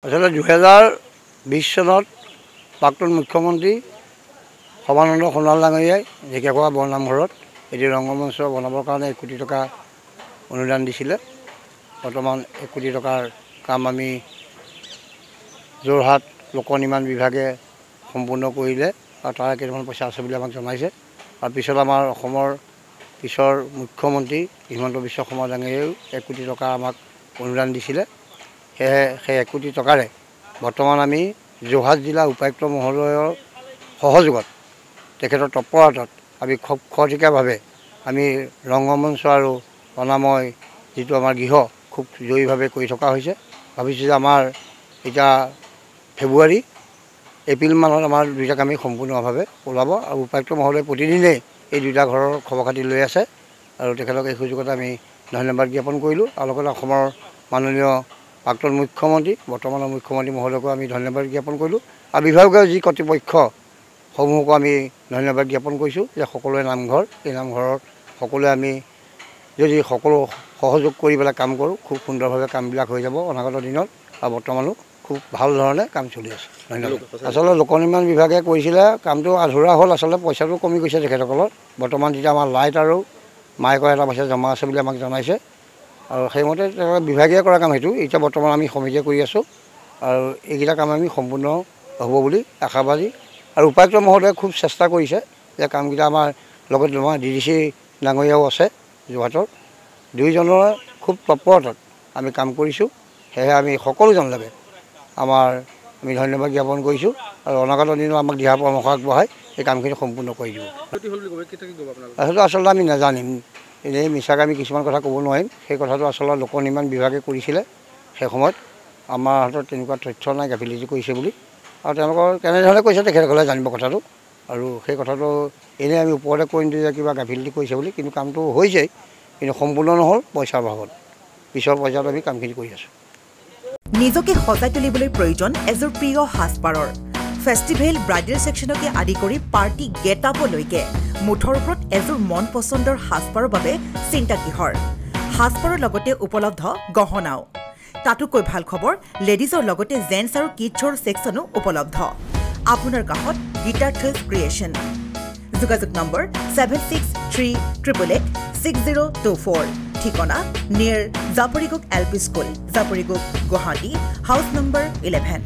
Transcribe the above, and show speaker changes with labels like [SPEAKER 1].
[SPEAKER 1] আসলে 2020 চনত প্ৰাক্তন মুখ্যমন্ত্ৰী সৰ্বানন্দ সোণোৱাল ডাঙৰীয়াই ঢেকীয়াখোৱা বৰনামঘৰত এটি ৰংগমঞ্চ বনাবৰ কাৰণে 1 কোটি টকা অনুদান দিছিলে। বৰ্তমান 1 কোটি টকাৰ কাম আমি যোৰহাট লোক নিৰ্মাণ বিভাগে সম্পূৰ্ণ কৰিলে আৰু তাৰ কেইটামান পইচা আছে বুলি আমাক জনাইছে। আৰু পিছত আমাৰ অসমৰ পিছৰ মুখ্যমন্ত্ৰী হিমন্ত বিশ্ব শৰ্মা ডাঙৰীয়াইও 1 কোটি টকা আমাক অনুদান দিছিলে। সেই 1 কোটি টকাৰে বৰ্তমান আমি যোৰহাট জিলা উপায়ুক্ত মহোদয়ৰ সহযোগত তেখেতৰ তৎপৰতাত আমি খুব খৰতকীয়াভাৱে আমি ৰংগমঞ্চ আৰু অনাময় যিটো আমাৰ গৃহ খুব জৰুৰীভাৱে কৰি থকা হৈছে। ভাবিছোঁ যে আমাৰ এতিয়া ফেব্ৰুৱাৰী এপ্ৰিল মানত আমাৰ দুইটা কামেই সম্পূৰ্ণভাৱে ওলাব আৰু উপায়ুক্ত মহোদয় প্ৰতিদিনেই এই দুইটা ঘৰৰ খবৰ খাতি লৈ আছে আৰু তেখেতক এই সুযোগতে আমি ধন্যবাদ জ্ঞাপন কৰিলোঁ। আৰু লগতে অসমৰ মাননীয় প্ৰাক্তন মুখ্যমন্ত্ৰী বৰ্তমানৰ মুখ্যমন্ত্ৰী মহোদয়কো আমি ধন্যবাদ জ্ঞাপন কৰিলোঁ আৰু বিভাগীয় যি কৰ্তৃপক্ষসমূহকো আমি ধন্যবাদ জ্ঞাপন কৰিছোঁ যে সকলোৱে নামঘৰ এই নামঘৰত সকলোৱে আমি যদি সকলো সহযোগ কৰি পেলাই কাম কৰোঁ খুব সুন্দৰভাৱে কামবিলাক হৈ যাব অনাগত দিনত আৰু বৰ্তমানো খুব ভাল ধৰণে কাম চলি আছে। ধন্যবাদ। আচলতে লোক নিৰ্মাণ বিভাগে কৰিছিলে কামটো আধৰুৱা হ'ল। আচলতে পইচাটো কমি গৈছে তেখেতসকলৰ। বৰ্তমান যেতিয়া আমাৰ লাইট আৰু মাইকৰ এটা পইচা জমা আছে বুলি আমাক জনাইছে আৰু সেইমতে বিভাগীয় কৰা কাম সেইটো এতিয়া বৰ্তমান আমি সমিতিয়ে কৰি আছোঁ আৰু এইকেইটা কাম আমি সম্পূৰ্ণ হ'ব বুলি আশাবাদী। আৰু উপায়ুক্ত মহোদয়ে খুব চেষ্টা কৰিছে যে কামকেইটা আমাৰ লগত আমাৰ DDC ডাঙৰীয়াও আছে যোৰহাটৰ দুইজনৰ খুব তৎপৰতাত আমি কাম কৰিছোঁ। সেয়েহে আমি সকলোজন লাগে আমি ধন্যবাদ জ্ঞাপন কৰিছোঁ আৰু অনাগত দিনত আমাক দিহা পৰামৰ্শ আগবঢ়াই এই কামখিনি সম্পূৰ্ণ কৰি দিব। সেইটো আচলতে আমি নাজানিম, এনেই মিছাকৈ আমি কিছুমান কথা ক'ব নোৱাৰিম। সেই কথাটো আচলতে লোক নিৰ্মাণ বিভাগে কৰিছিলে সেই সময়ত আমাৰ হাতত তেনেকুৱা তথ্য নাই গাফিলতি কৰিছে বুলি আৰু তেওঁলোকৰ কেনেধৰণে কৈছে তেখেতসকলে জানিব কথাটো আৰু সেই কথাটো এনেই আমি ওপৰতে কৈ নিদিওঁ যে কিবা গাফিলতি কৰিছে বুলি, কিন্তু কামটো হৈছেই কিন্তু সম্পূৰ্ণ নহ'ল পইচাৰ অভাৱত। পিছৰ পৰ্যায়ত আমি কামখিনি কৰি আছোঁ।
[SPEAKER 2] নিজকে সজাই তুলিবলৈ প্ৰয়োজন এযোৰ প্ৰিয় সাজপাৰৰ। ফেষ্টিভেল ব্ৰাইডেল ছেকশ্যনকে আদি কৰি পাৰ্টি গেট আপলৈকে মুঠৰ ওপৰত এযোৰ মন পচন্দৰ সাজপাৰৰ বাবে চিন্তা কিহৰ। সাজপাৰৰ লগতে উপলব্ধ গহনাও। তাতোকৈ ভাল খবৰ, লেডিজৰ লগতে জেন্টছ আৰু কিডছৰ ছেকশ্যনো উপলব্ধ। আপোনাৰ কাষত গীতাৰ্থ ক্ৰিয়েশ্যন। যোগাযোগ নম্বৰ 7638886024। ঠিকনা near Japorigog LP school, Japorigog, Guwahati, house number 11।